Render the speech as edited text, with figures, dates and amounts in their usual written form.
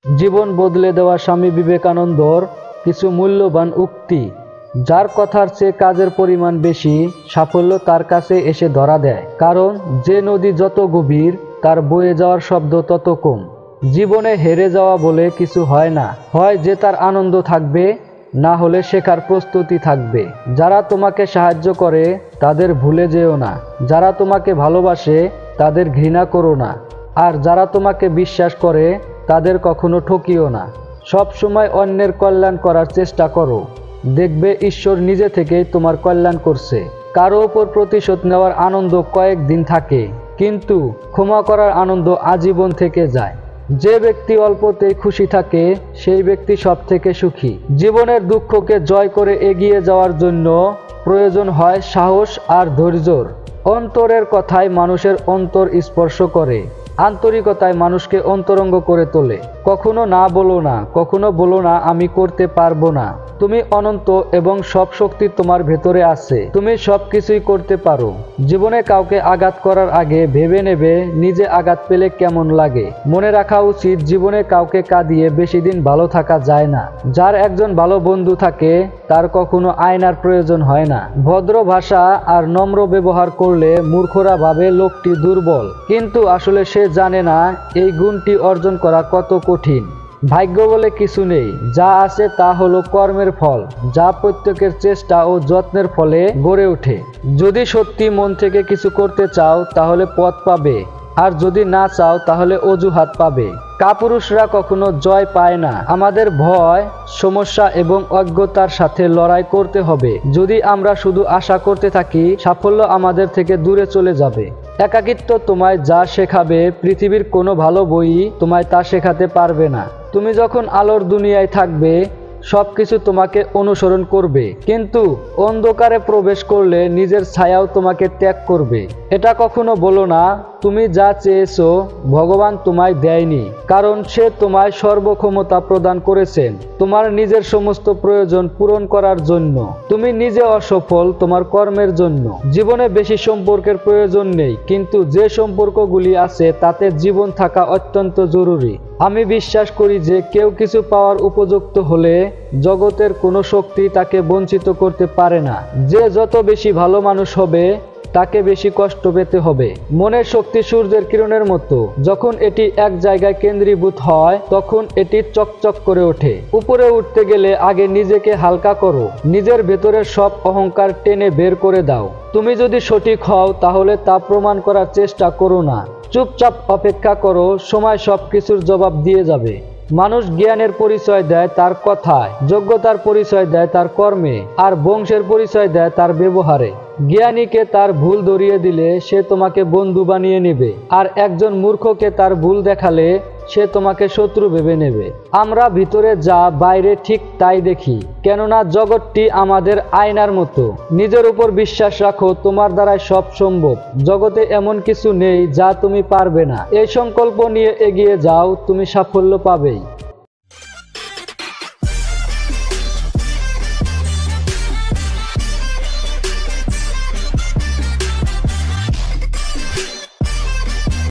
জীবন বদলে দেওয়া স্বামী বিবেকানন্দর কিছু মূল্যবান উক্তি। যার কথার চেয়ে কাজের পরিমাণ বেশি, সাফল্য তার কাছে এসে ধরা দেয়। কারণ যে নদী যত গভীর, তার বয়ে যাওয়ার শব্দ তত কম। জীবনে হেরে যাওয়া বলে কিছু হয় না। হয় যে তার আনন্দ থাকবে, না হলে শেখার প্রস্তুতি থাকবে। যারা তোমাকে সাহায্য করে তাদের ভুলে যেও না। যারা তোমাকে ভালোবাসে তাদের ঘৃণা করো না। আর যারা তোমাকে বিশ্বাস করে তাদের কখনো ঠকিও না। সব সময় অন্যের কল্যাণ করার চেষ্টা করো। দেখবে ঈশ্বর নিজে থেকেই তোমার কল্যাণ করছে। কারো ওপর প্রতিশোধ নেওয়ার আনন্দ কয়েকদিন থাকে, কিন্তু ক্ষমা করার আনন্দ আজীবন থেকে যায়। যে ব্যক্তি অল্পতেই খুশি থাকে সেই ব্যক্তি সব থেকে সুখী। জীবনের দুঃখকে জয় করে এগিয়ে যাওয়ার জন্য প্রয়োজন হয় সাহস আর ধৈর্যর। অন্তরের কথায় মানুষের অন্তর স্পর্শ করে, আন্তরিকতায় মানুষকে অন্তরঙ্গ করে তোলে। কখনো না বলো না, কখনো বলো না আমি করতে পারবো না। তুমি অনন্ত এবং সব শক্তি তোমার ভেতরে আছে। তুমি সব কিছুই করতে পারো। জীবনে কাউকে আঘাত করার আগে ভেবে নেবে নিজে আঘাত পেলে কেমন লাগে। মনে রাখা উচিত, জীবনে কাউকে কাঁদিয়ে বেশি দিন ভালো থাকা যায় না। যার একজন ভালো বন্ধু থাকে তার কখনো আয়নার প্রয়োজন হয় না। ভদ্র ভাষা আর নম্র ব্যবহার করলে মূর্খরা ভাবে লোকটি দুর্বল, কিন্তু আসলে সে জানে না এই গুণটি অর্জন করা কত কঠিন। ভাগ্য বলে কিছু নেই, যা আছে তা হলো কর্মের ফল, যা প্রত্যেকের চেষ্টা ও যত্নের ফলে গড়ে ওঠে। যদি সত্যি মন থেকে কিছু করতে চাও তাহলে পথ পাবে, আর যদি না চাও তাহলে অজুহাত পাবে। কাপুরুষরা কখনো জয় পায় না। আমাদের ভয়, সমস্যা এবং অজ্ঞতার সাথে লড়াই করতে হবে। যদি আমরা শুধু আশা করতে থাকি, সাফল্য আমাদের থেকে দূরে চলে যাবে। একাকিত্ব তোমায় যা শেখাবে, পৃথিবীর কোনো ভালো বই তোমায় তা শেখাতে পারবে না। তুমি যখন আলোর দুনিয়ায় থাকবে, সবকিছু তোমাকে অনুসরণ করবে, কিন্তু অন্ধকারে প্রবেশ করলে নিজের ছায়াও তোমাকে ত্যাগ করবে। এটা কখনো বলো না তুমি যা চেয়েছো ভগবান তোমায় দেয়নি, কারণ সে তোমায় সর্বক্ষমতা প্রদান করেছেন তোমার নিজের সমস্ত প্রয়োজন পূরণ করার জন্য। তুমি নিজে অসফল তোমার কর্মের জন্য। জীবনে বেশি সম্পর্কের প্রয়োজন নেই, কিন্তু যে সম্পর্কগুলি আছে তাতে জীবন থাকা অত্যন্ত জরুরি। আমি বিশ্বাস করি যে কেউ কিছু পাওয়ার উপযুক্ত হলে জগতের কোনো শক্তি তাকে বঞ্চিত করতে পারে না। যে যত বেশি ভালো মানুষ হবে তাকে বেশি কষ্ট পেতে হবে। মনের শক্তি সূর্যের কিরণের মতো, যখন এটি এক জায়গায় কেন্দ্রীভূত হয় তখন এটি চকচক করে ওঠে। উপরে উঠতে গেলে আগে নিজেকে হালকা করো, নিজের ভেতরের সব অহংকার টেনে বের করে দাও। তুমি যদি সঠিক হও তাহলে তা প্রমাণ করার চেষ্টা করো না। চুপচাপ অপেক্ষা করো, সময় সব কিছুর জবাব দিয়ে যাবে। মানুষ জ্ঞানের পরিচয় দেয় তার কথায়, যোগ্যতার পরিচয় দেয় তার কর্মে, আর বংশের পরিচয় দেয় তার ব্যবহারে। জ্ঞানীকে তার ভুল ধরিয়ে দিলে সে তোমাকে বন্ধু বানিয়ে নেবে, আর একজন মূর্খকে তার ভুল দেখালে সে তোমাকে শত্রু ভেবে নেবে। আমরা ভিতরে যা বাইরে ঠিক তাই দেখি, কেননা জগৎটি আমাদের আয়নার মতো। নিজের উপর বিশ্বাস রাখো, তোমার দ্বারাই সব সম্ভব। জগতে এমন কিছু নেই যা তুমি পারবে না। এই সংকল্প নিয়ে এগিয়ে যাও, তুমি সাফল্য পাবেই।